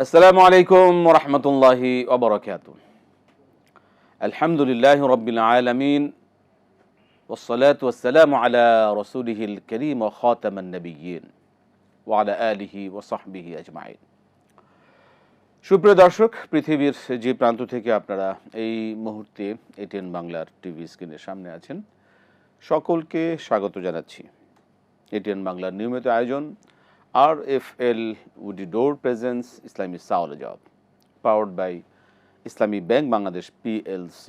আসসালামু আলাইকুম ওয়া রাহমাতুল্লাহি ওয়া বারাকাতুহু। আলহামদুলিল্লাহি রাব্বিল আলামিন ওয়াস সালাতু ওয়াস সালামু আলা রাসূলিহিল কারীম ওয়া খাতামান নাবিয়্যিন ওয়া আলা আলিহি ওয়া সাহবিহি আজমাইন। সুপ্রিয় দর্শক, পৃথিবীর যে প্রান্ত থেকে আপনারা এই মুহূর্তে এটিএন বাংলার টিভি স্ক্রিনের সামনে আছেন, সকলকে স্বাগত জানাচ্ছি। এটিএন বাংলার নিয়মিত আয়োজন RFL উডি ডোর প্রেজেন্স ইসলামী সাওয়াল job, powered by Islami bank Bangladesh PLC।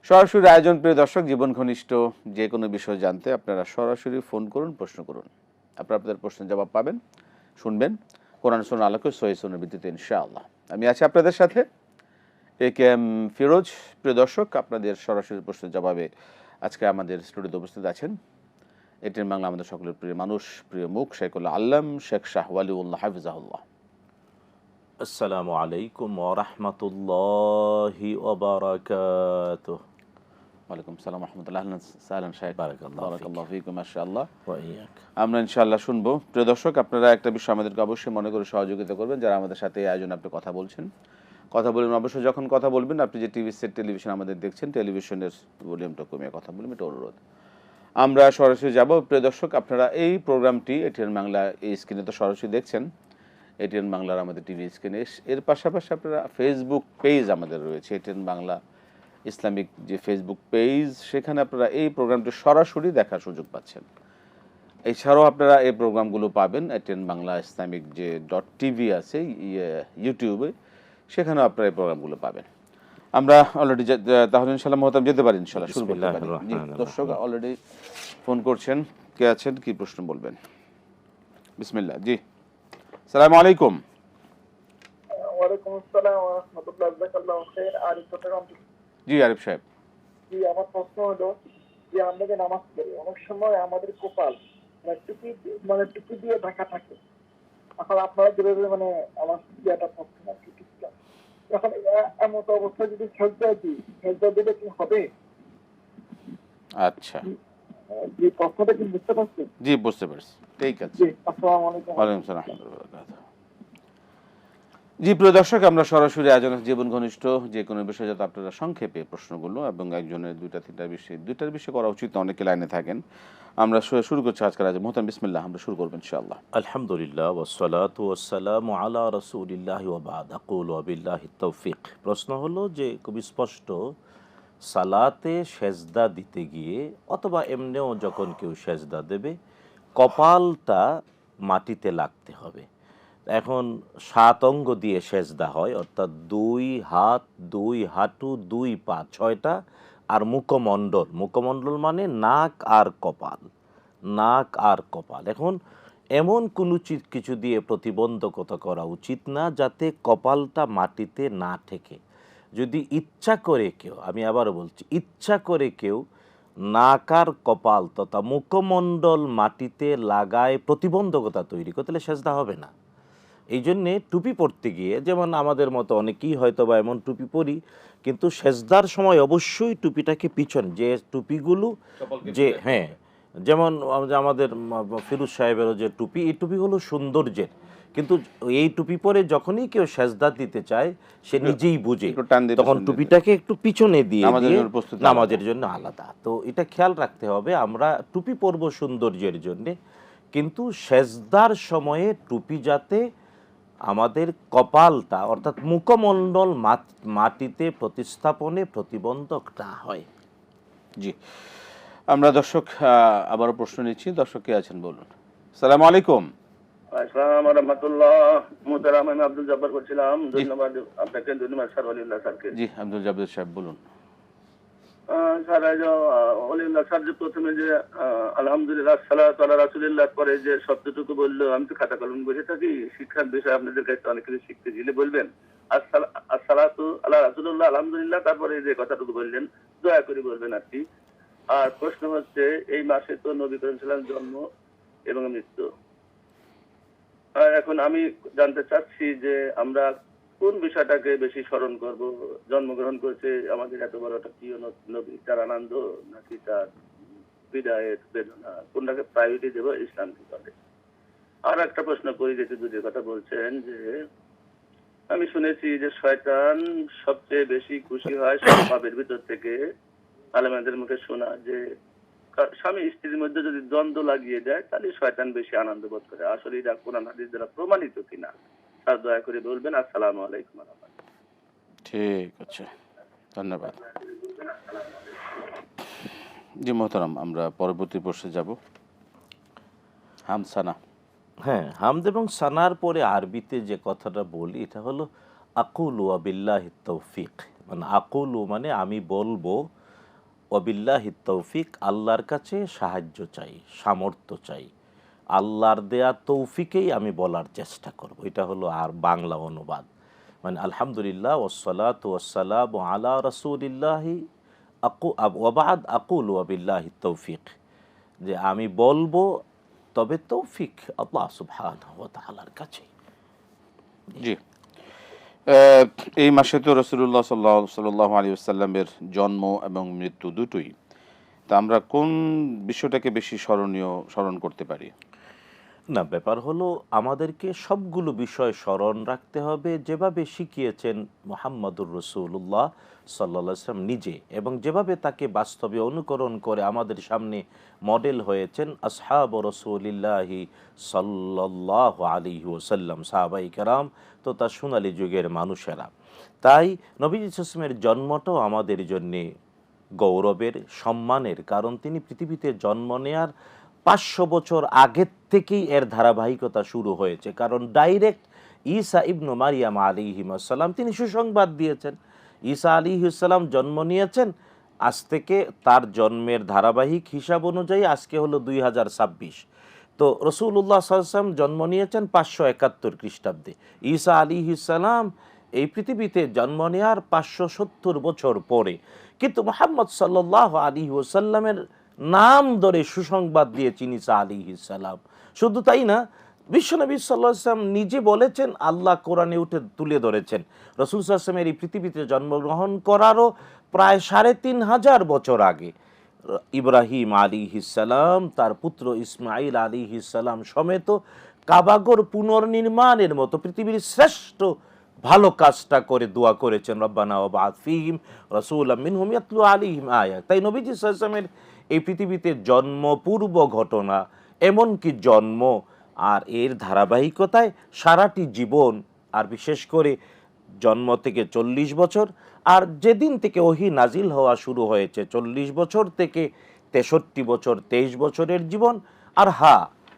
সরাসরি আয়োজন। প্রিয় দর্শক, জীবন ঘনিষ্ঠ যে কোনো বিষয় জানতে আপনারা সরাসরি ফোন করুন, প্রশ্ন করুন। আপনারা আপনাদের প্রশ্নের জবাব পাবেন, শুনবেন কোরআন সুন্নাহর আলোকে সহিহ সুন্নাহর ভিত্তিতে ইনশাআল্লাহ। আমি আছি আপনাদের সাথে AK-M ফিরোজ। প্রিয় দর্শক, আপনাদের সরাসরি প্রশ্নের জবাবে আজকে আমাদের স্টুডিওতে উপস্থিত আছেন এটিএন বাংলা আমাদের সকলের প্রিয় মানুষ, প্রিয় মুখ, শাইখুল আল্লাম শেখ শাহ ওয়ালিউল্লাহ হাফিজাহুল্লাহ। আসসালামু আলাইকুম ওয়া রাহমাতুল্লাহি ওয়া বারাকাতুহু। ওয়ালাইকুম সালাম ওয়া রাহমাতুল্লাহ। আহলান সাহলান শাইখ, বারাকাল্লাহু বারাকাল্লাহু ফিকুম। মাশাআল্লাহ। ওয়া ইয়াক। আমরা ইনশাআল্লাহ শুনবো। প্রিয় দর্শক, আপনারা একটা বিষয় আমাদেরকে অবশ্যই মনে করে সহযোগিতা করবেন, যারা আমাদের সাথে এই আয়োজনে আপনি কথা বলছেন। কথা বলবেন অবশ্যই, যখন কথা বলবেন আপনি যে টিভি সেট টেলিভিশন আমাদের দেখছেন, টেলিভিশনের ভলিউমটা কমিয়ে কথা বলবেন, এটা অনুরোধ। আমরা সরাসরি যাব। প্রিয় দর্শক, আপনারা এই প্রোগ্রামটি এটিএন বাংলা এই স্ক্রিনে তো সরাসরি দেখছেন, এটিএন বাংলার আমাদের টিভি স্ক্রিনে। এর পাশাপাশি আপনারা ফেসবুক পেজ আমাদের রয়েছে, এটিএন বাংলা ইসলামিক যে ফেসবুক পেজ, সেখানে আপনারা এই প্রোগ্রামটি সরাসরি দেখার সুযোগ পাচ্ছেন। এছাড়াও আপনারা এই প্রোগ্রামগুলো পাবেন এটিএন বাংলা ইসলামিক যে .tv আছে ইউটিউবে, সেখানেও আপনারা এই প্রোগ্রামগুলো পাবেন। আমরা অলরেডি তাহলে ইনশাআল্লাহ মহতাম যেতে পারি, ইনশাআল্লাহ শুরু করতে পারি। জি দর্শক অলরেডি ফোন করছেন, কে আছেন, কি প্রশ্ন বলবেন? বিসমিল্লাহ। জি, আসসালামু আলাইকুম। ওয়ালাইকুম আসসালাম ওয়া রাহমাতুল্লাহ। জাযাকাল্লাহু খাইর। আরিফ চট্টগ্রাম থেকে। জি আরিফ সাহেব। জি, আমার প্রশ্ন হলো যে আমরা যে নামাজ পড়ি অনেক সময় আমাদের কপাল টুপি দিয়ে ঢাকা থাকে। এখন আপনারা যেভাবে আমার ইয়েটা পড়ছেন আর কি টুপিটা, এখন এমন অবস্থায় যদি সেজদা দিলে কি হবে? আচ্ছা, যে প্রশ্নটা কি বুঝতে পারছেন? জি বুঝতে পারছি, ঠিক আছে। জি, আসসালামু আলাইকুম। ওয়ালাইকুম আসসালাম ওয়া রাহমাতুল্লাহি ওয়া বারাকাতুহু। জি প্রিয় দর্শক, আমরা সরাসরি আয়োজন জীবন ঘনিষ্ঠ যে কোনো বিষয়ে যাতে আপনারা সংক্ষেপে প্রশ্নগুলো এবং একজনের দুইটার বিষয়ে করা উচিত, অনেকে লাইনে থাকেন। আমরা শুরু করছি আজকের আয়োজন। মোহতারাম বিসমিল্লাহ, আমরা শুরু করবো ইনশাআল্লাহ। আলহামদুলিল্লাহ ওয়াস সালাতু ওয়াস সালামু আলা রাসূলিল্লাহি ওয়া বা'দ। আকুলু ওয়া বিল্লাহিত তাওফীক। প্রশ্ন হলো যে খুব স্পষ্ট, সালাতে সেজদা দিতে গিয়ে অথবা এমনিও যখন কেউ সেজদা দেবে, কপালটা মাটিতে লাগতে হবে। এখন 7 অঙ্গ দিয়ে সেজদা হয়, অর্থাৎ 2 হাত, 2 হাঁটু, 2 পা, 6টা, আর মুখমণ্ডল মানে নাক আর কপাল। এখন এমন কোনো কিছু দিয়ে প্রতিবন্ধকতা করা উচিত না যাতে কপালটা মাটিতে না ঠেকে। যদি ইচ্ছা করে কেউ, আমি আবারও বলছি, ইচ্ছা করে কেউ নাক আর কপাল তথা মুখমণ্ডল মাটিতে লাগায় প্রতিবন্ধকতা তৈরি করে, তাহলে সেজদা হবে না। এই জন্যে টুপি পরতে গিয়ে, যেমন আমাদের মতো অনেকেই হয়তো বা এমন টুপি পরি, কিন্তু সেজদার সময় অবশ্যই টুপিটাকে পিছন, যে টুপিগুলো যে যেমন আমাদের ফিরোজ সাহেবেরও যে টুপি, এই টুপি হলো সৌন্দর্যের, কিন্তু এই টুপি পরে যখনই কেউ সেজদা দিতে চায় সে নিজেই বুঝে, তখন টুপিটাকে একটু পিছনে দিয়ে নামাজের জন্য আলাদা। তো এটা খেয়াল রাখতে হবে, আমরা টুপি পরবো সৌন্দর্যের জন্যে, কিন্তু সেজদার সময়ে টুপি যাতে আমাদের কপালটা অর্থাৎ মুখমণ্ডল মাটিতে প্রতিস্থাপনে প্রতিবন্ধক না হয়। জি, আমরা দর্শক আবারও প্রশ্ন নিচ্ছি। দর্শক কে আছেন বলুন। আসসালামু আলাইকুম। আসসালামু ওয়া রাহমাতুল্লাহ। মুহতারাম, আমি আব্দুল জব্বার বলছিলাম। ধন্যবাদ আপনাকে, ধন্যবাদ স্যার ওয়ালিউল্লাহ স্যারকে। জি আব্দুল জব্বার সাহেব বলুন। স্যার ওয়ালিউল্লাহ স্যার যে প্রথমে যে আলহামদুলিল্লাহ সালাতু আলা রাসূলিল্লাহ পরে যে শব্দটুকু বললো, আমি তো খাতা কলম বসে থাকি, শিক্ষার বিষয়ে আপনাদের কাছে অনেক কিছু শিখতে দিলে বলবেন আসসালাতু আলা রাসূলিল্লাহ আলহামদুলিল্লাহ, তারপরে যে কথাটুকু বললেন দয়া করে বলবেন আর কি। আর প্রশ্ন হচ্ছে, এই মাসে তো নবী করিম সাল্লাল্লাহু আলাইহি ওয়াসাল্লাম জন্ম এবং মৃত্যু। এখন আমি জানতে চাচ্ছি যে আমরা কোন বিষয়টাকে বেশি স্মরণ করব? জন্মগ্রহণ করেছে আমাদের এত বড় একটা প্রিয় নবী, তার আনন্দ নাকি তার বিদায়ের বেদনা, কোনটাকে প্রায়োরিটি দেবো? ইসলাম কি বলে? আর একটা প্রশ্ন করি, যেহেতু দুধের কথা বলছেন, যে আমি শুনেছি যে শয়তান সবচেয়ে বেশি খুশি হয় সব পাপের ভিতর থেকে। আলেমাদের মুখে শোনা যে স্বামী স্ত্রীর মধ্যে যদি দ্বন্দ্ব লাগিয়ে দেয় তাহলে শয়তান বেশি আনন্দ বোধ করে। আসলে এটা কোরআন হাদিস দ্বারা প্রমাণিত কিনা স্যার দয়া করে বলবেন। আসসালামু আলাইকুম ওয়া রাহমাতুল্লাহ। ঠিক আছে, ধন্যবাদ। জি মোহতারাম, আমরা পরবর্তী প্রশ্নে যাব। হামসানা। হ্যাঁ, হামদ এবং সানার পরে আরবিতে যে কথাটা বলি এটা হলো আকুলু ওয়াবিল্লাহি তৌফিক। মানে আকুলু মানে আমি বলবো, ওয়াবিল্লাহি তৌফিক আল্লাহর কাছে সাহায্য চাই, সামর্থ্য চাই, আল্লাহর দেয়া তৌফিকেই আমি বলার চেষ্টা করব। এটা হলো আর বাংলা অনুবাদ। মানে আলহামদুলিল্লাহ ওয়াসসালাতু ওয়াসসালামু আলা রাসূলিল্লাহি ওয়াবাদ আকুলু ওয়াবিল্লাহি তৌফিক, যে আমি বলবো তবে তৌফিক আল্লাহ সুবহানাহু ওয়া তাআলার কাছে। জি, এই মাসে তো রাসূলুল্লাহ সাল্লাল্লাহু আলাইহি ওয়াসাল্লামের জন্ম এবং মৃত্যু দুটোই, তা আমরা কোন বিষয়টাকে বেশি স্মরণ করতে পারি? না, ব্যাপার হলো আমাদেরকে সবগুলো বিষয় স্মরণ রাখতে হবে যেভাবে শিখিয়েছেন মুহাম্মদুর রাসূলুল্লাহ সাল্লাল্লাহু আলাইহি ওয়াসাল্লাম নিজে, এবং যেভাবে তাকে বাস্তবে অনুকরণ করে আমাদের সামনে মডেল হয়েছেন আসহাব রাসূলিল্লাহি সাল্লাল্লাহু আলাইহি ওয়াসাল্লাম, সাহাবায়ে কেরাম তো তার সোনালী যুগের মানুষেরা। তাই নবী ইসলামের জন্মটাও আমাদের জন্যে গৌরবের, সম্মানের, কারণ তিনি পৃথিবীতে জন্ম নেয়ার 500 বছর আগের থেকেই এর ধারাবাহিকতা শুরু হয়েছে। কারণ ডাইরেক্ট ঈসা ইবনু মারিয়াম আলাইহিস সালাম তিনি সুসংবাদ দিয়েছেন। ঈসা আলাইহিস সালাম জন্ম নিয়েছেন, আজ থেকে তার জন্মের ধারাবাহিক হিসাব অনুযায়ী আজকে হলো 2026। তো রাসূলুল্লাহ সাল্লাল্লাহু আলাইহি ওয়াসাল্লাম জন্ম নিয়েছেন 571 খ্রিস্টাব্দে। ঈসা আলাইহিস সালাম এই পৃথিবীতে জন্ম নেওয়ার 570 বছর পরে। কিন্তু মুহাম্মদ সাল্লাল্লাহু আলাইহি ওয়াসাল্লামের নাম ধরে সুসংবাদ দিয়েছেন ঈসা আলাইহিস সালাম। শুধু তাই না, বিশ্বনবী সাল্লাল্লাহু আলাইহি ওয়াসাল্লাম নিজে বলেছেন, আল্লাহ কোরআনে তুলে ধরেছেন রাসূল সাল্লাল্লাহু আলাইহি ওয়াসাল্লামের এই পৃথিবীতে জন্মগ্রহণ করারও প্রায় 3500 বছর আগে ইব্রাহিম আলাইহিস সালাম তার পুত্র ইসমাঈল আলাইহিস সালাম সমেত কাবাগর পুনর্নির্মাণের মতো পৃথিবীর শ্রেষ্ঠ ভালো কাজটা করে দোয়া করেছেন, রব্বানা ওয়াবআথ ফীহিম রাসূলাম মিনহুম ইয়াতলু আলাইহিম আয়াত। তাই নবীজি সাল্লাল্লাহু আলাইহি ওয়াসাল্লামের এই পৃথিবীতে জন্ম পূর্ব ঘটনা, এমনকি জন্ম আর এর ধারাবাহিকতায় সারাটি জীবন, আর বিশেষ করে জন্ম থেকে 40 বছর, আর যেদিন থেকে ওহী নাজিল হওয়া শুরু হয়েছে 40 বছর থেকে 63 বছর, 23 বছরের জীবন। আর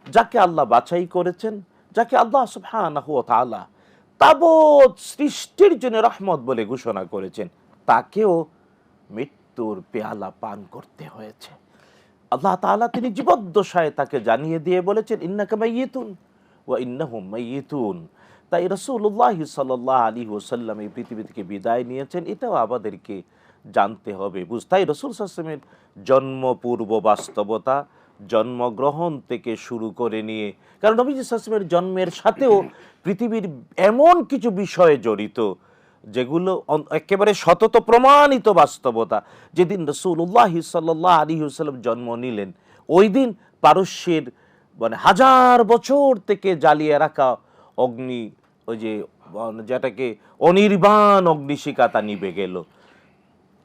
যাকে আল্লাহ বাছাই করেছেন, যাকে আল্লাহ সুবহানাহু ওয়া তাআলা তাবৎ সৃষ্টির জন্য রহমত বলে ঘোষণা করেছেন, তাকেও মৃত্যুর পেয়ালা পান করতে হয়েছে। আল্লাহ তাআলা তিনি জীবদ্দশায় তাকে জানিয়ে দিয়ে বলেছেন, ইন্নাকা মাইয়িতুন ওয়া ইন্নাহুম মাইয়িতুন। তাই রাসূলুল্লাহ সাল্লাল্লাহু আলাইহি ওয়াসাল্লাম এই পৃথিবী থেকে বিদায় নিয়েছেন, এটাও আমাদেরকে জানতে হবে, তাই রাসূল সাল্লাল্লাহু আলাইহি ওয়াসাল্লামের জন্মপূর্ব বাস্তবতা, জন্মগ্রহণ থেকে শুরু করে নিয়ে, কারণ নবী সাল্লাল্লাহু আলাইহি ওয়াসাল্লামের জন্মের সাথেও পৃথিবীর এমন কিছু বিষয়ে জড়িত যেগুলো একেবারে সতত প্রমাণিত বাস্তবতা। যেদিন রাসূলুল্লাহ সাল্লাল্লাহু আলাইহি ওয়াসাল্লাম জন্ম নিলেন, ওই দিন পারস্যের মানে 1000 বছর থেকে জ্বালিয়ে রাখা অগ্নি, ওই যে যেটাকে অনির্বাণ অগ্নিশিখা, তা নিভে গেল।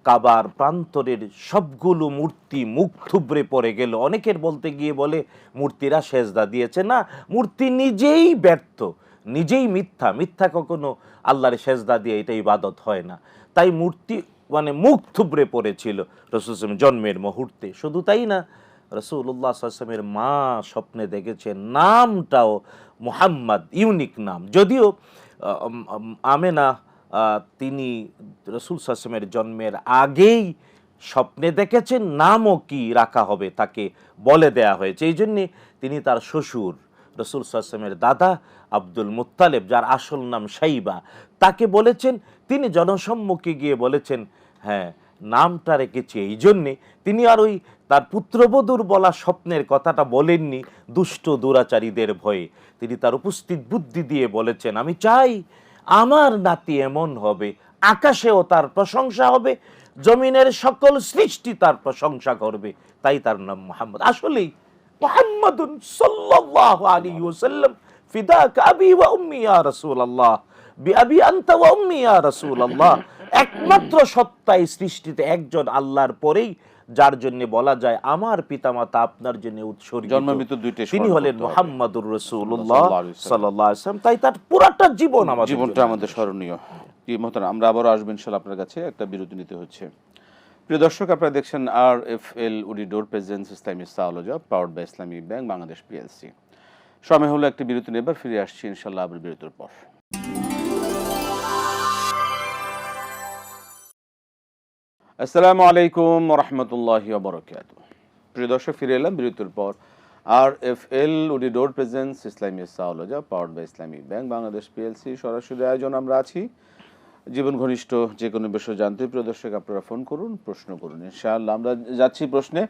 কাবার প্রান্তরের সবগুলো মূর্তি মুখ থুবড়ে পড়ে গেল। অনেকের বলতে গিয়ে বলে মূর্তিরা সেজদা দিয়েছে, না, মূর্তি নিজেই ব্যর্থ, নিজেই মিথ্যা কখনো আল্লাহর সেজদা দিয়ে এটা ইবাদত হয় না। তাই মূর্তি মানে মুখ থুবড়ে পড়েছিল রাসূল জন্মের মুহূর্তে। শুধু তাই না, রাসূলুল্লাহ সাল্লাল্লাহু আলাইহি ওয়াসাল্লামের মা স্বপ্নে দেখেছেন, নামটাও মুহাম্মদ, ইউনিক নাম। যদিও আমেনা তিনি রাসূল সাল্লাল্লাহু আলাইহি ওয়াসাল্লামের জন্মের আগেই স্বপ্নে দেখেছেন নামও কি রাখা হবে তাকে বলে দেয়া হয়েছে। এই জন্যে তিনি তার শ্বশুর রাসূল সাল্লাল্লাহু আলাইহি ওয়াসাল্লামের দাদা আব্দুল মুত্তালিব, যার আসল নাম শাইবা, তাকে বলেছেন, তিনি জনসম্মুখে গিয়ে বলেছেন, হ্যাঁ, নামটা রেখেছি এই জন্যে। তিনি আর ওই তার পুত্রবধূর বলা স্বপ্নের কথাটা বলেননি দুষ্ট দুরাচারীদের ভয়ে। তিনি তার উপস্থিত বুদ্ধি দিয়ে বলেছেন, আমি চাই আমার নাতি এমন হবে, আকাশেও তার প্রশংসা হবে, জমিনের সকল সৃষ্টি তার প্রশংসা করবে, তাই তার নাম মুহাম্মদ। আসলেই মুহাম্মাদুন সাল্লাল্লাহু আলাইহি ওয়াসাল্লাম ফিদাকা আবি ওয়া উম্মি ইয়া রাসূলুল্লাহ বিআবি আনতা ওয়া উম্মি ইয়া রাসূলুল্লাহ। একমাত্র সত্তা এই সৃষ্টিতে একজন আল্লাহর পরেই, যার জন্য বলা যায় আমার পিতামাতা আপনার জন্য উৎসর্গিত, জন্ম মৃত্যু দুইটাই তিনি স্মরণ হলেন করতে হবে। মুহাম্মাদুর রাসূলুল্লাহ সাল্লাল্লাহু আলাইহি ওয়াসাল্লাম। সাল্লাল্লাহু আলাইহি ওয়াসাল্লাম। তাই তার পুরাটা জীবন আমাদের জীবনটা জন্য আমাদের স্মরণীয়। জি মোহতারাম, আমরা আবারও আসবেন ইনশাআল্লাহ আপনার কাছে, একটা বিরতি নিতে হচ্ছে। প্রিয় দর্শক, আপনারা দেখছেন RFL woody door presence Islami সাওলজা powered by Islami bank Bangladesh PLC। সময় হলো একটি বিরতি নেবার, ফিরে আসছি ইনশাআল্লাহ আবার বিরতির পর। আসসালামু আলাইকুম ওয়া রাহমাতুল্লাহি ওয়া বারাকাতুহু। প্রিয় দর্শক, ফিরে এলাম বিরতির পর। RFL woody door presence Islami সাওলজা powered by Islami bank Bangladesh PLC সরাসরি আয়োজন আমরা আছি। জীবন ঘনিষ্ঠ যে কোনো বিষয় জানতে প্রিয় দর্শক আপনারা ফোন করুন, প্রশ্ন করুন। ইনশাআল্লাহ আমরা যাচ্ছি প্রশ্নে।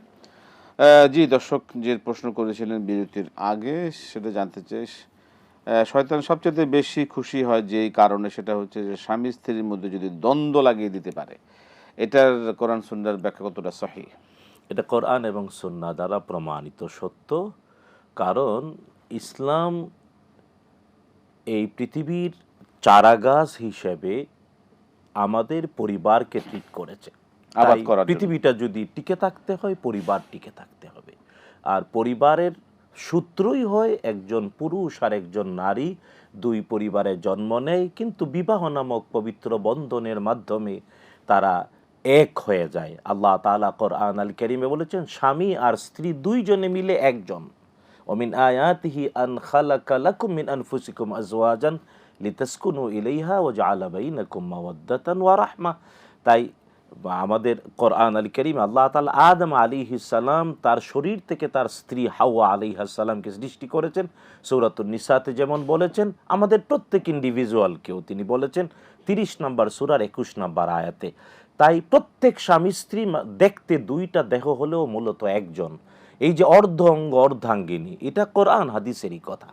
জি দর্শক, যে প্রশ্ন করেছিলেন বিরতির আগে সেটা জানতে চাই, শয়তান সবচেয়ে বেশি খুশি হয় যেই কারণে, সেটা হচ্ছে যে স্বামী স্ত্রীর মধ্যে যদি দ্বন্দ্ব লাগিয়ে দিতে পারে। এটার কোরআন সুন্নাহর ব্যাখ্যা কতটা সহিহ? এটা কোরআন এবং সুন্নাহ দ্বারা প্রমাণিত সত্য। কারণ ইসলাম এই পৃথিবীর চারাগাছ হিসেবে আমাদের পরিবারকে ট্রিট করেছে। আবাদ তাই করার জন্য। পৃথিবীটা যদি টিকে থাকতে হয়, পরিবার টিকে থাকতে হবে। আর পরিবারের সূত্রই হয় একজন পুরুষ আর একজন নারী, দুই পরিবারে জন্ম নেয়, কিন্তু বিবাহ নামক পবিত্র বন্ধনের মাধ্যমে তারা এক হয়ে যায়। আল্লাহ তাআলা কোরআন আল কারীমে বলেছেন স্বামী আর স্ত্রী দুইজনে মিলে একজন। ওমিন আয়াতিহি আন খালাকা লাকুম মিন আনফুসিকুম আজওয়াজান লিতাসকুনু ইলাইহা ওয়া জাআলা বাইনাকুম মাওয়াদ্দাতান ওয়া রাহমা। তাই আমাদের কোরআন আল কারীম আল্লাহ তাআলা আদম আলাইহিস সালাম তার শরীর থেকে তার স্ত্রী হাওয়া আলাইহিস সালামকে সৃষ্টি করেছেন। সূরাতুন নিসাতে যেমন বলেছেন, আমাদের প্রত্যেক ইন্ডিভিজুয়ালকেও তিনি বলেছেন 30 নম্বর সূরার 21 নম্বর আয়াতে। তাই প্রত্যেক স্বামী স্ত্রী দেখতে দুইটা দেহ হলেও মূলত একজন। এই যে অর্ধ অঙ্গ অর্ধাঙ্গিনী, এটা কোরআন হাদিসেরই কথা।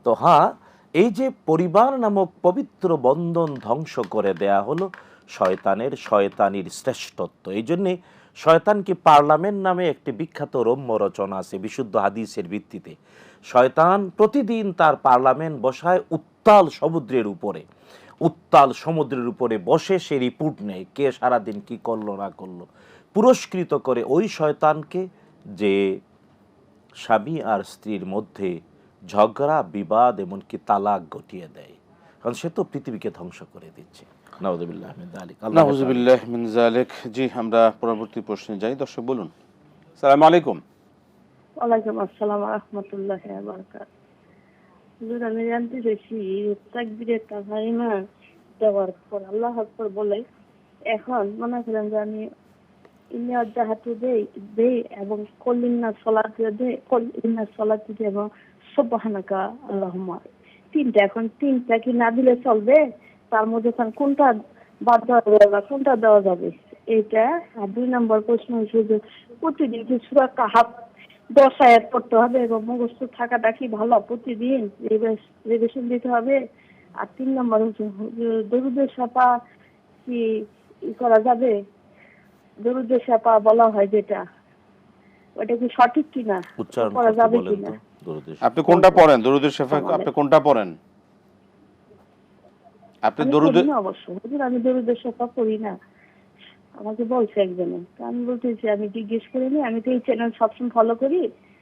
তো হ্যাঁ, এই যে পরিবার নামক পবিত্র বন্ধন ধ্বংস করে দেয়া হলো শয়তানির শ্রেষ্ঠত্ব। এই জন্যে শয়তানকে পার্লামেন্ট নামে একটি বিখ্যাত রম্য রচনা আছে বিশুদ্ধ হাদিসের ভিত্তিতে। শয়তান প্রতিদিন তার পার্লামেন্ট বসায় উত্তাল সমুদ্রের উপরে বসে সে রিপোর্ট নেয় কে সারাদিন কি করলো না করলো, পুরস্কৃত করে ওই শয়তানকে যে স্বামী আর স্ত্রীর মধ্যে ঝগড়া বিবাদ এমনকি তালাক ঘটিয়ে দেয়। কারণ সে তো পৃথিবীকে ধ্বংস করে দিচ্ছে। নাউযুবিল্লাহ মিন যালিক। নাউযুবিল্লাহ মিন যালিক। জি, আমরা পরবর্তী প্রশ্নে যাই। দর্শক বলুন। আসসালামু আলাইকুম। ওয়ালাইকুম আসসালাম ওয়া রাহমাতুল্লাহি ওয়া বারাকাতুহু। হুজুর, আমি জানতে চাইছি তাকবীরে তাহরিমা দেওয়ার পর আল্লাহু আকবার বলে, এখন মনে করেন যে আমি ইন্না জাহাতু দেই এবং কলিন্না সালাতু দেই, কলিন্না সালাতু দেই এবং সুবহানাকা আল্লাহুম্মা, তিনটা। এখন তিনটা কি না দিলে চলবে? তার মধ্যে কোনটা বাদ দেওয়া যাবে বা কোনটা দেওয়া যাবে এটা? আর 2 নম্বর প্রশ্ন হচ্ছে যে প্রতিদিন কি সূরা কাহাফ 10 আয়াত পড়তে হবে এবং মুখস্থ থাকাটা কি ভালো? প্রতিদিন রিভিশন দিতে হবে? আর 3 নম্বর হচ্ছে দরুদের সাফা কি করা যাবে? দরুদের সাফা বলা হয় যেটা, ওটা কি সঠিক কিনা, উচ্চারণ করা করতে যাবে বলেন কিনা? তো দরুদের আপনি কোনটা পড়েন? দরুদের শেফা আপনি কোনটা পড়েন? আপনি আমি দরুদের করি না অবশ্য হুজুর, আমি দরুদের সাফা করি না। আমাকে বলছে একজনে, তো আমি বলতেছি আমি জিজ্ঞেস করিনি, আমি তো এই চ্যানেল সবসময় ফলো করি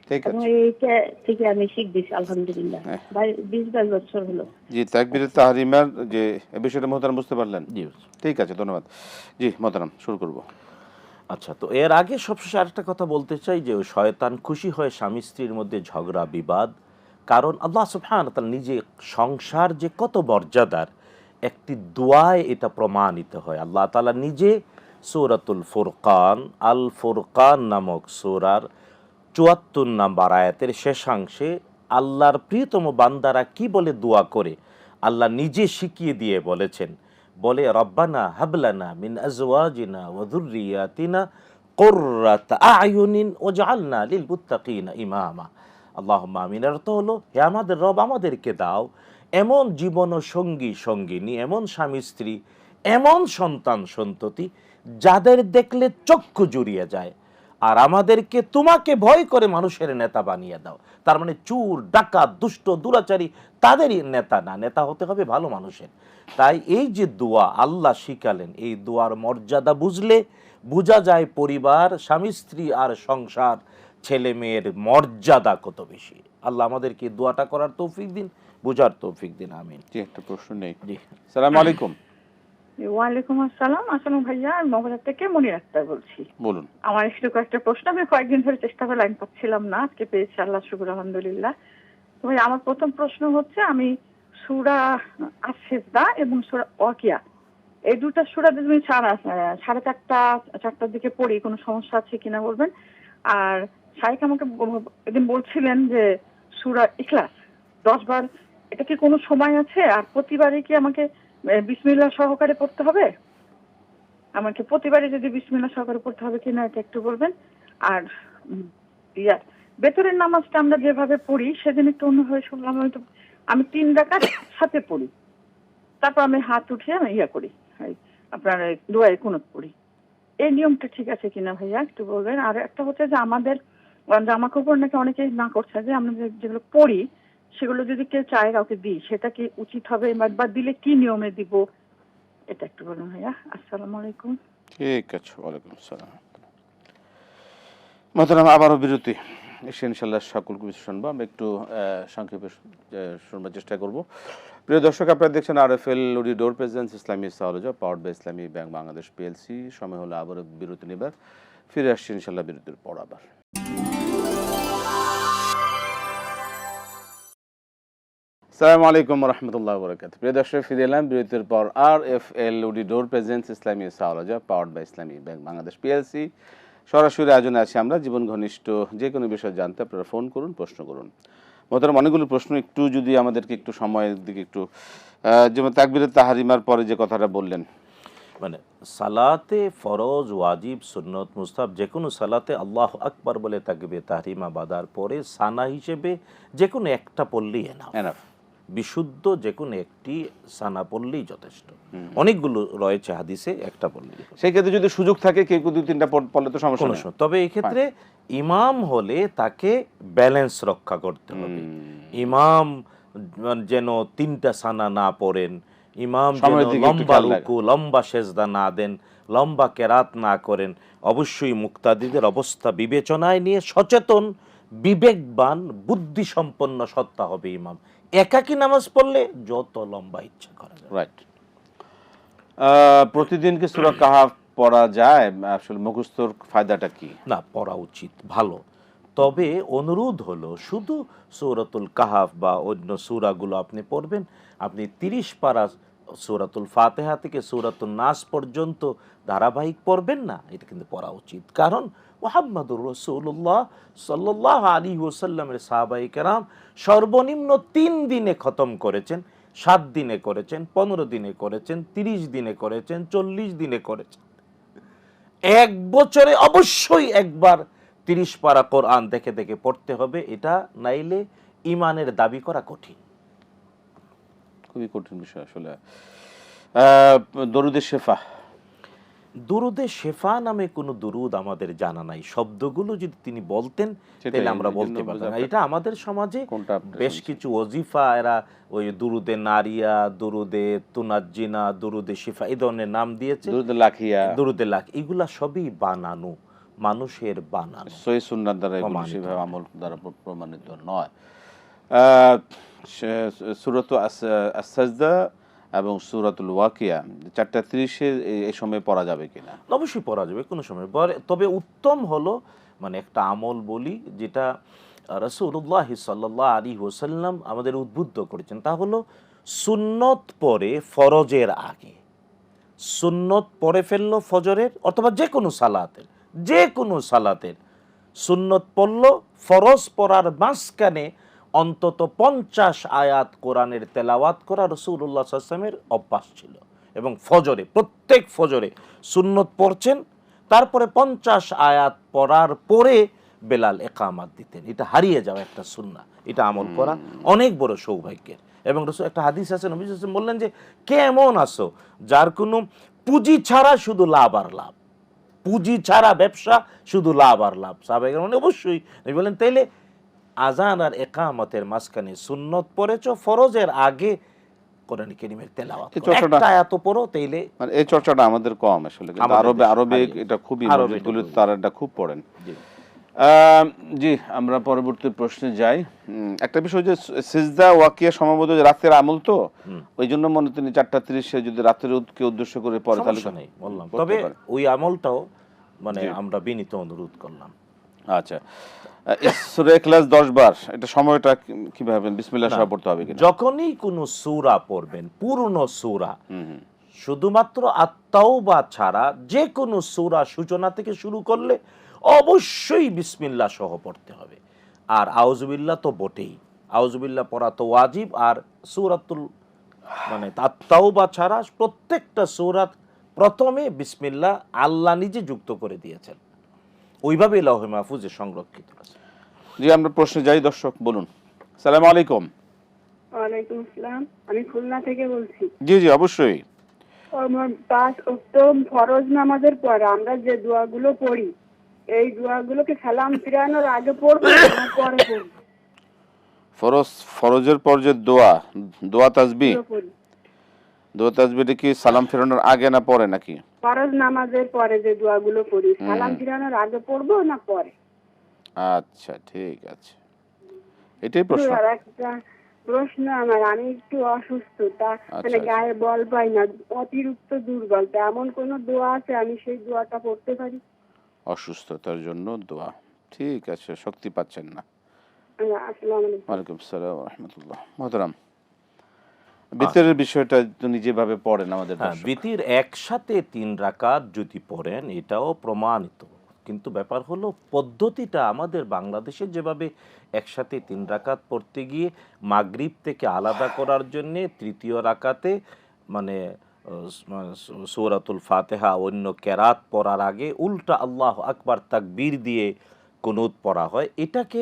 ঠিক এবং আছে। এইটা থেকে আমি শিখতেছি আলহামদুলিল্লাহ। 20-22 বছর হলো। জি, তাকবীরে তাহরিমার যে বিষয়টা মোহতারাম বুঝতে পারলেন? জি। ঠিক আছে, ধন্যবাদ। জি মোহতারাম, শুরু করব। আচ্ছা, তো এর আগে সবশেষে আরেকটা কথা বলতে চাই যে ওই শয়তান খুশি হয় স্বামী স্ত্রীর মধ্যে ঝগড়া বিবাদ। কারণ আল্লাহ সুবহানাহু ওয়া তাআলা নিজে সংসার যে কত মর্যাদার একটি দোয়ায় এটা প্রমাণিত হয়। আল্লাহ তাআলা নিজে সূরাতুল ফুরকান, আল ফুরকান নামক সূরার ৭৪ নম্বর আয়াতের শেষাংশে আল্লাহর প্রিয়তম বান্দারা কি বলে দোয়া করে আল্লাহ নিজে শিখিয়ে দিয়ে বলেছেন। বলে, রব্বানা হাবলানা মিন আজওয়াজিনা ওয়া যুররিয়াতিনা কুররাতা আয়ুনিন ওয়াজআলনা লিল মুত্তাকিনা ইমামা। আল্লাহুম্মা আমিন। এর অর্থ হলো, হে আমাদের রব, আমাদেরকে দাও এমন জীবন ও সঙ্গিনী, এমন স্বামী স্ত্রী, এমন সন্তান সন্ততি যাদের দেখলে চক্ষু জুড়িয়ে যায়। আর আমাদেরকে তোমাকে ভয় করে মানুষের নেতা বানিয়ে দাও। তার মানে চোর, ডাকাত, দুষ্ট, দুরাচারী তাদেরই নেতা না, নেতা হতে হবে ভালো মানুষের। তাই এই যে দোয়া আল্লাহ শিখালেন, এই দোয়ার মর্যাদা বুঝলে বোঝা যায় পরিবার, স্বামী স্ত্রী আর সংসার, ছেলে মেয়ের মর্যাদা কত বেশি। আল্লাহ আমাদেরকে দোয়াটা করার তৌফিক দিন, বোঝার তৌফিক দিন, আমিন। জি, একটা প্রশ্ন নেই। জি, সালাম আলাইকুম। ওয়ালাইকুম আসসালাম। আসলে ভাইয়া, আমি মহাবাজার থেকে মনির আক্তার বলছি। বলুন। আমার একটু কয়েকটা প্রশ্ন, আমি কয়েকদিন ধরে চেষ্টা করে লাইন পাচ্ছিলাম না, আজকে পেয়েছি, আল্লাহ শুকুর, আলহামদুলিল্লাহ। তো ভাই আমার প্রথম প্রশ্ন হচ্ছে, আমি সূরা আস-সিজদা এবং সূরা ওয়াকিয়া এই দুটো সূরা যদি আমি সাড়ে চারটার দিকে পড়ি, কোনো সমস্যা আছে কিনা বলবেন। আর শাইখ আমাকে একদিন বলছিলেন যে সূরা ইখলাস 10 বার, এটা কি কোনো সময় আছে? আর প্রতিবারই কি আমাকে বিসমিল্লাহ সহকারে পড়তে হবে? আমাকে প্রতিবারই যদি বিসমিল্লাহ সহকারে পড়তে হবে কিনা এটা একটু বলবেন। আর বেতরের নামাজটা আমরা যেভাবে পড়ি সেদিন একটু অন্যভাবে শুনলাম, আমি 3 রাকাত সাথে পড়ি, তারপর আমি হাত উঠিয়ে আমি করি, আপনার দোয়ায়ে কুনুত পড়ি। এই নিয়মটা ঠিক আছে কিনা ভাইয়া একটু বলবেন। আর একটা হচ্ছে যে আমাদের জামা কাপড় নাকি অনেকে না করছে, যে আমরা যেগুলো পড়ি সেগুলো যদি কেউ চায় কাউকে দিই, সেটা কি উচিত হবে, বা দিলে কি নিয়মে দিব, এটা একটু বলুন ভাইয়া। আসসালামু আলাইকুম। ঠিক আছে, ওয়ালাইকুম আসসালাম। মোহতারাম, আবারও বিরতি এসে ইনশাল্লাহ সকল কিছু শুনবো। আমরা একটু সংক্ষেপে শুনবার চেষ্টা করব। প্রিয় দর্শক, আপনারা দেখছেন RFL Ledo door presence Islami সাওলজা powered by Islami bank Bangladesh PLC। সময় হলো আবারও বিরতি নেবার, ফিরে আসছি ইনশাল্লাহ বিরতির পর আবার। আসসালামু আলাইকুম রহমতুল্লাহ বরকাত। প্রিয় দর্শক, ফিরে এলাম বিরতির পর। RFL Ledo door presence Islami সাওলজা powered by Islami bank Bangladesh PLC সরাসরি আয়োজনে আছি আমরা। জীবন ঘনিষ্ঠ যে কোনো বিষয় জানতে আপনারা ফোন করুন, প্রশ্ন করুন। মোহতারাম, অনেকগুলো প্রশ্ন, একটু যদি আমাদেরকে একটু সময়ের দিকে একটু, যেমন তাকবীরুত তাহরিমার পরে যে কথাটা বললেন, মানে সালাতে ফরজ, ওয়াজিব, সুন্নত, মুস্তাহাব যে কোনো সালাতে আল্লাহু আকবার বলে তাকবীর তাহরিমা বাঁধার পরে সানা হিসেবে যে কোনো একটা পড়লেই এনাফ, বিশুদ্ধ যে কোনো একটি সানা পড়লেই যথেষ্ট। অনেকগুলো রয়েছে হাদিসে, একটা পড়লেই। সেই ক্ষেত্রে যদি সুযোগ থাকে কেউ 2-3টা পড়লে তো সমস্যা নেই। তবে এই ক্ষেত্রে ইমাম হলে তাকে ব্যালেন্স রক্ষা করতে হবে। ইমাম যেন 3টা সানা না পড়েন, ইমাম যেন লম্বা রুকু, লম্বা সেজদা না দেন, লম্বা কেরাত না করেন। অবশ্যই মুক্তাদিদের অবস্থা বিবেচনায় নিয়ে সচেতন, বিবেকবান, বুদ্ধিসম্পন্ন সত্তা হবে ইমাম। একাকী নামাজ পড়লে যত লম্বা ইচ্ছা করা যায়। রাইট। প্রতিদিন কি সূরা কাহাফ পড়া যায়? আসলে মুখস্থর ফায়দাটা কি? না, পড়া উচিত, ভালো। তবে অনুরোধ হলো শুধু সূরাতুল কাহাফ বা অন্য সূরাগুলো আপনি পড়বেন, আপনি 30 পারা সূরাতুল ফাতিহা থেকে সূরাতুন নাস পর্যন্ত ধারাবাহিক পড়বেন না, এটা কিন্তু পড়া উচিত। কারণ মুহাম্মদুর রাসূলুল্লাহ সাল্লাল্লাহু আলাইহি ওয়াসাল্লামের সাহাবায়ে কেরাম সর্বনিম্ন 3 দিনে খতম করেছেন, 7 দিনে করেছেন, 15 দিনে করেছেন, 30 দিনে করেছেন, 40 দিনে করেছেন। 1 বছরে অবশ্যই একবার 30 পারা কোরআন দেখে দেখে পড়তে হবে। এটা নাইলে ইমানের দাবি করা কঠিন, খুবই কঠিন বিষয় আসলে। দরুদে শেফা, দুরুদে শেফা নামে কোনো দুরুদ আমাদের জানা নাই। শব্দগুলো যদি তিনি বলতেন তাহলে আমরা বলতে পারতাম। এটা আমাদের সমাজে বেশ কিছু ওজিফা, এরা ওই দুরুদে নারিয়া, দুরুদে তুনাজ্জিনা, দুরুদে শিফা এই ধরনের নাম দিয়েছে, দুরুদে লাখিয়া, দুরুদে লাখ, এগুলা সবই বানানো, মানুষের বানানো, সহিহ সুন্নাহ দ্বারা সেভাবে আমল দ্বারা প্রমাণিত নয়। সূরাতুল আস-সাজদা এবং সূরাতুল ওয়াকিয়া 4:30 এই সময় পড়া যাবে কিনা? অবশ্যই পড়া যাবে কোনো সময়। তবে উত্তম হলো, মানে একটা আমল বলি যেটা রাসূলুল্লাহ সাল্লাল্লাহু আলাইহি ওয়াসাল্লাম আমাদের উদ্বুদ্ধ করেছেন, তা হলো সুন্নত পরে ফরজের আগে, সুন্নত পড়ে ফেললো ফজরের অথবা যে কোনো সালাতের সুন্নত পড়লো, ফরজ পড়ার মাঝখানে অন্তত 50 আয়াত কোরআনের তেলাওয়াত করা রাসূলুল্লাহ সাল্লাল্লাহু আলাইহি ওয়াসাল্লামের অভ্যাস ছিল। এবং ফজরে, প্রত্যেক ফজরে সুন্নত পড়ছেন, তারপরে 50 আয়াত পড়ার পরে বেলাল ইকামাত দিতেন। এটা হারিয়ে যাওয়া একটা সুন্নাহ, এটা আমল করা অনেক বড় সৌভাগ্যের। এবং রাসূল একটা হাদিস আছে, নবী সাল্লাল্লাহু আলাইহি ওয়াসাল্লাম বললেন যে কেমন আছো যার কোনো পুঁজি ছাড়া শুধু লাভ আর লাভ, পুঁজি ছাড়া ব্যবসা, শুধু লাভ আর লাভ। সাহাবায়ে কেরাম অবশ্যই নবী বলেন তাইলে আজান আর ইকামতের মাঝখানে সুন্নত পড়েছ, ফরজের আগে কোরআন কারীমের তেলাওয়াত এই করো, চর্চাটা- একটা আয়াত পড়ো, তাইলে মানে এই চর্চাটা আমাদের কম আসলে, কিন্তু আমাদের আরবে দেশে এটা খুবই, আরবে মসজিদগুলোতে এটা তারা এটা খুব পড়েন। জি। জি, আমরা পরবর্তী প্রশ্নে যাই। একটা বিষয় যে সিজদা ওয়াকিয়া সম্ভবত রাতের আমল, তো ওই জন্য মনে তিনি 4:30 যদি রাতের কে উদ্দেশ্য করে পড়ে তাহলে সমস্যা নেই বললাম, পড়তে তবে পারে। ওই আমলটাও মানে জি। আমরা বিনীত অনুরোধ করলাম। আচ্ছা, সূরা ইখলাস 10 বার, এটা সময়টা কিভাবে বিসমিল্লাহ না, সহ পড়তে হবে কিনা? যখনই কোনো সূরা পড়বেন, পূর্ণ সূরা, হুম। শুধুমাত্র আত-তাওবা ছাড়া যে কোনো সূরা সূচনা থেকে শুরু করলে অবশ্যই বিসমিল্লাহ সহ পড়তে হবে। আর আউযুবিল্লাহ তো বটেই, আউযুবিল্লাহ পড়া তো ওয়াজিব। আর সূরাতুল মানে আত-তাওবা ছাড়া প্রত্যেকটা সূরাত প্রথমে বিসমিল্লাহ আল্লাহ নিজে যুক্ত করে দিয়েছেন, ওইভাবে লৌহে মাহফুজে সংরক্ষিত আছে। জি, আমরা প্রশ্নে যাই। দর্শক বলুন। আসসালামু আলাইকুম। ওয়ালাইকুম আসসালাম, আমি খুলনা থেকে বলছি। জি জি, অবশ্যই। আমার 5 ওয়াক্ত ফরজ নামাজের পর আমরা যে দোয়াগুলো পড়ি, এই দোয়াগুলোকে সালাম ফিরানোর আগে পড়বো না পরে পড়বো? ফরজের পর যে দোয়া তাসবিহ, এগুলো পড়ি। দোয়া তাসবিহটা কি সালাম ফেরানোর আগে না পরে নাকি? ফরজ নামাজের পরে যে দোয়াগুলো পড়ি, সালাম ফিরানোর আগে পড়বো না পরে? আচ্ছা, ঠিক আছে, এটাই প্রশ্ন। আর একটা প্রশ্ন আমার, আমি একটু অসুস্থ, তা মানে আচ্ছা। গায়ে বল পাই না, অতিরিক্ত দুর্বল, তা এমন কোন দোয়া আছে আমি সেই দোয়াটা পড়তে পারি? অসুস্থতার জন্য দোয়া, ঠিক আছে, শক্তি পাচ্ছেন না। আসসালামু আলাইকুম। ওয়ালাইকুম আসসালাম ওয়া রাহমাতুল্লাহ। মুহতারাম, বিতরের বিষয়টা তো নিজেভাবে পড়েন আমাদের হ্যাঁ, দর্শক। বিতির একসাথে 3 রাকাত যদি পড়েন এটাও প্রমাণিত, কিন্তু ব্যাপার হলো পদ্ধতিটা আমাদের বাংলাদেশে যেভাবে একসাথে 3 রাকাত পড়তে গিয়ে মাগরিব থেকে আলাদা করার জন্য তৃতীয় রাকাতে মানে সূরাতুল ফাতিহা অন্য কেরাত পড়ার আগে উল্টা আল্লাহু আকবার তাকবীর দিয়ে কুনুত পড়া হয়, এটাকে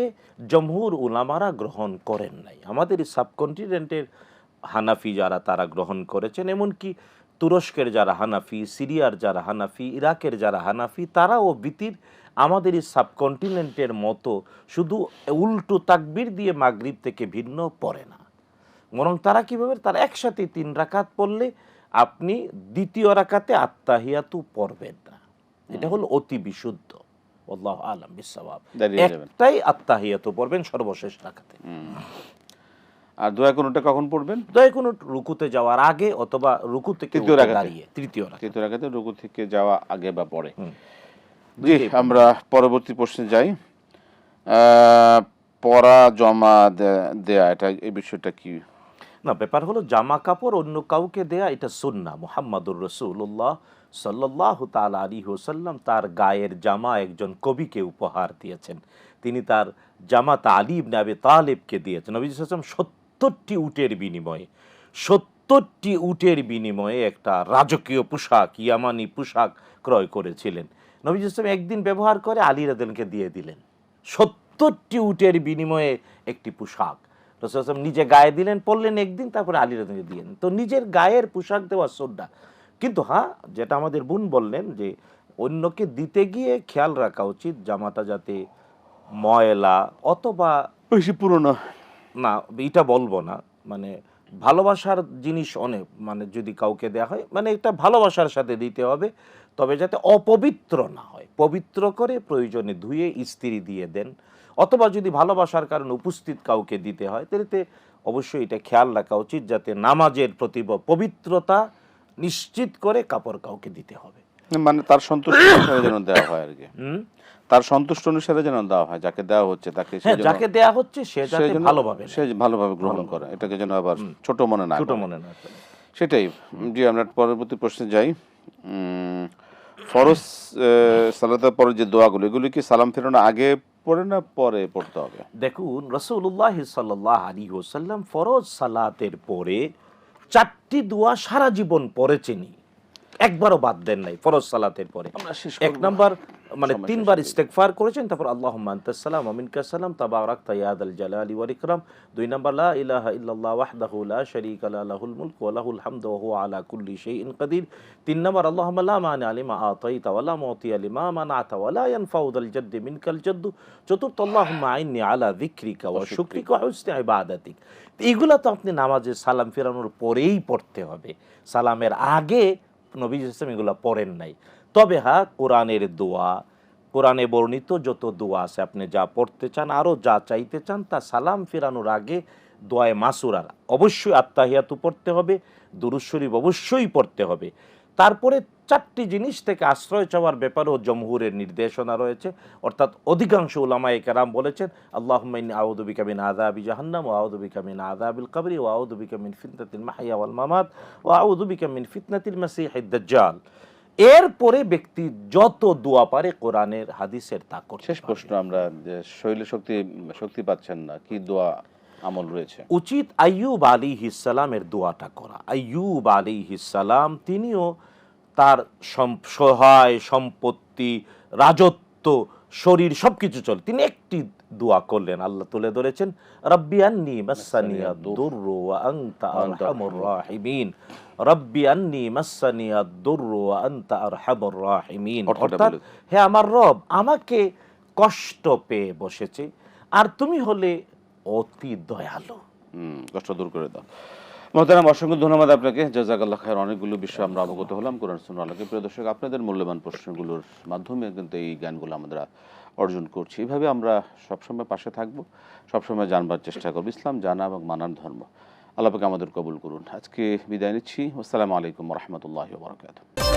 জমহুর উলামারা গ্রহণ করেন নাই। আমাদের সাবকন্টিনেন্টের হানাফি যারা তারা গ্রহণ করেছেন, এমনকি তুরস্কের যারা হানাফি, সিরিয়ার যারা হানাফি, ইরাকের যারা হানাফি, তারাও বিতির আমাদের এই সাবকন্টিনেন্টের মতো শুধু উল্টো তাকবীর দিয়ে মাগরিব থেকে ভিন্ন পড়ে না, বরং তারা কীভাবে, তারা একসাথে 3 রাকাত পড়লে আপনি দ্বিতীয় রাকাতে আত্তাহিয়াতু পড়বেন না, এটা হলো অতি বিশুদ্ধ। আল্লাহু আ'লাম বিসসাওয়াব। দাঁড়িয়ে যাবেন। একটাই আত্তাহিয়াতু পড়বেন সর্বশেষ রাকাতে। আর দোয়া কোনটা কখন পড়বেন? দয়া কোনো রুকুতে যাওয়ার আগে অথবা রুকু থেকে তৃতীয় উঠে রাকাতে। দাঁড়িয়ে তৃতীয় রাকাত। তৃতীয় রাকাতে রুকু থেকে যাওয়া আগে বা পরে। হুম। জি, আমরা পরবর্তী প্রশ্নে যাই। পড়া জমা দেয়া, এটা এই বিষয়টা কি? না, ব্যাপার হলো জামা কাপড় অন্য কাউকে দেয়া এটা সুন্নাহ। মুহাম্মাদুর রাসূলুল্লাহ সাল্লাল্লাহু তাআলা আলাইহি ওয়াসাল্লাম তার গায়ের জামা একজন কবিকে উপহার দিয়েছেন। তিনি তার জামাতা আলী ইবনে আবি তালিবকে দিয়েছেন। নবী সাল্লাল্লাহু আলাইহি ওয়াসাল্লাম 70টি উটের বিনিময়ে একটা রাজকীয় পোশাক, ইয়ামানি পোশাক ক্রয় করেছিলেন। নবী সাল্লাল্লাহু আলাইহি ওয়াসাল্লাম একদিন ব্যবহার করে আলী রাদিয়াল্লাহু আনহুকে দিয়ে দিলেন 70টি উটের বিনিময়ে একটি পোশাক। রাসূলুল্লাহ সাল্লাল্লাহু আলাইহি ওয়াসাল্লাম নিজে গায়ে দিলেন, পরলেন একদিন, তারপরে আলী রাদিয়াল্লাহু আনহুকে দিলেন। তো নিজের গায়ের পোশাক দেওয়া সুন্নাহ। কিন্তু হ্যাঁ, যেটা আমাদের বোন বললেন যে অন্যকে দিতে গিয়ে খেয়াল রাখা উচিত জামাটা যাতে ময়লা অথবা বেশি পুরনো না, এটা বলবো না, মানে ভালোবাসার জিনিস অনেক, মানে যদি কাউকে দেওয়া হয় মানে এটা ভালোবাসার সাথে দিতে হবে, তবে যাতে অপবিত্র না হয়, পবিত্র করে প্রয়োজনে ধুয়ে ইস্ত্রি দিয়ে দেন। অথবা যদি ভালোবাসার কারণে উপস্থিত কাউকে দিতে হয় তাহলে অবশ্যই এটা খেয়াল রাখা উচিত যাতে নামাজের প্রতি পবিত্রতা নিশ্চিত করে কাপড় কাউকে দিতে হবে, মানে তার সন্তুষ্ট অনুসারে যেন দেওয়া হয় আর কি। তার সন্তুষ্ট অনুসারে যেন দেওয়া হয়, যাকে দেওয়া হচ্ছে তাকে, হ্যাঁ, যাকে দেয়া হচ্ছে সে যাতে ভালোভাবে সে ভালোভাবে গ্রহণ করে, এটাকে যেন আবার ছোট মনে না ছোট করে। মনে না করে। সেটাই। জি, আমরা পরবর্তী প্রশ্নে যাই। ফরজ সালাতের পরে যে দোয়াগুলো, এগুলো কি সালাম ফেরানোর আগে পড়ে না পরে পড়তে হবে? দেখুন, রাসূলুল্লাহ সাল্লাল্লাহু আলাইহি ওয়াসাল্লাম ফরজ সালাতের পরে 4টি দোয়া সারা জীবন পড়েছেনই, একবারও বাদ দেন নাই ফরজ সালাতের পরে। আমরা শেষ এক নাম্বার মানে সময় 3 বার শেষের দিকে। ইস্তেগফার করেছেন, তারপর আল্লাহুম্মা আনতাস সালাম ওয়া মিনকাস সালাম তাবারাকতা ইয়া যাল জালালি ওয়াল ইকরাম। 2 নাম্বার লা ইলাহা ইল্লাল্লাহ ওয়াহদাহু লা শারীকা লা লাহুল মুলকু ওয়া লাহুল হামদু ওয়া হুয়া আলা কুল্লি শাইইন কাদির। 3 নাম্বার আল্লাহুম্মা লা মানিআ লিমা আতাইতা ওয়া লা মুতিয়া লিমা মানা'তা ওয়া লা ইয়ানফাউ যাল জাদ্দি মিনকাল জাদ্দু। চতুর্থ আল্লাহুম্মা আইন্নি আলা যিকরিকা ওয়া শুকরিকা ওয়া হুসনি ইবাদাতিক। এইগুলা তো আপনি নামাজে সালাম ফেরানোর পরেই পড়তে হবে, সালামের আগে নবী সাল্লাল্লাহু আলাইহি ওয়াসাল্লাম এগুলা পড়েন নাই। তবে হ্যাঁ, কোরআনের দোয়া, কোরআনে বর্ণিত যত দোয়া আছে, আপনি যা পড়তে চান, আরও যা চাইতে চান, তা সালাম ফেরানোর আগে দোয়ায়ে মাসুরার অবশ্যই আত্তাহিয়াতু পড়তে হবে, দুরূদ শরীফ অবশ্যই পড়তে হবে। তারপরে 4টি জিনিস থেকে আশ্রয় চাওয়ার ব্যাপারেও জমহুরের নির্দেশনা রয়েছে, অর্থাৎ অধিকাংশ উলামায়ে কেরাম বলেছেন আল্লাহুম্মা ইন্নী আউযু বিকা মিন আযাবি জাহান্নাম ওয়া আউযু বিকা মিন আযাবিল কবরি ওয়া আউযু বিকা মিন ফিতনাতিল মাহইয়া ওয়াল মামাত ওয়া আউযু বিকা মিন ফিতনাতিল মাসীহিদ দাজ্জাল। এরপরে ব্যক্তি যত দোয়া পারে কোরআনের হাদিসের তা করতে শেষ পারবে। প্রশ্ন, আমরা যে শরীরে শক্তি পাচ্ছেন না, কি দোয়া আমল রয়েছে? উচিত আইয়ুব আলাইহিস সালামের দোয়াটা করা। আইয়ুব আলাইহিস সালাম তিনিও তার সহায় সম্পত্তি, রাজত্ব, শরীর সবকিছু চলে, তিনি একটি দোয়া করলেন, আল্লাহ তুলে ধরেছেন রব্বি আন্নী মাসানিয়াদ দুররু ওয়া আনতা আরহামুর রাহিমিন। রব্বি আন্নী মাসানিয়াদ দুররু ওয়া আনতা আরহামুর রাহিমিন, অর্থাৎ হে আমার রব, আমাকে কষ্ট পেয়ে বসেছে আর তুমি হলে অতি দয়ালু। কষ্ট দূর করে দাও। মোহতারাম, অসংখ্য ধন্যবাদ আপনাকে, জাযাকাল্লাহ খায়ের। অনেকগুলো বিষয় আমরা অবগত হলাম কোরআন সুন্নাহ আলোকে। প্রিয় দর্শক, আপনাদের মূল্যবান প্রশ্নগুলোর মাধ্যমে কিন্তু এই জ্ঞানগুলো আমরা অর্জন করছি। এইভাবে আমরা সবসময় পাশে থাকবো, সবসময় জানবার চেষ্টা করবো ইসলাম জানা এবং মানার ধর্ম। আল্লাহ পাক আমাদের কবুল করুন। আজকে বিদায় নিচ্ছি। আসসালামু আলাইকুম ওয়া রাহমাতুল্লাহি ওয়া বারাকাতুহু।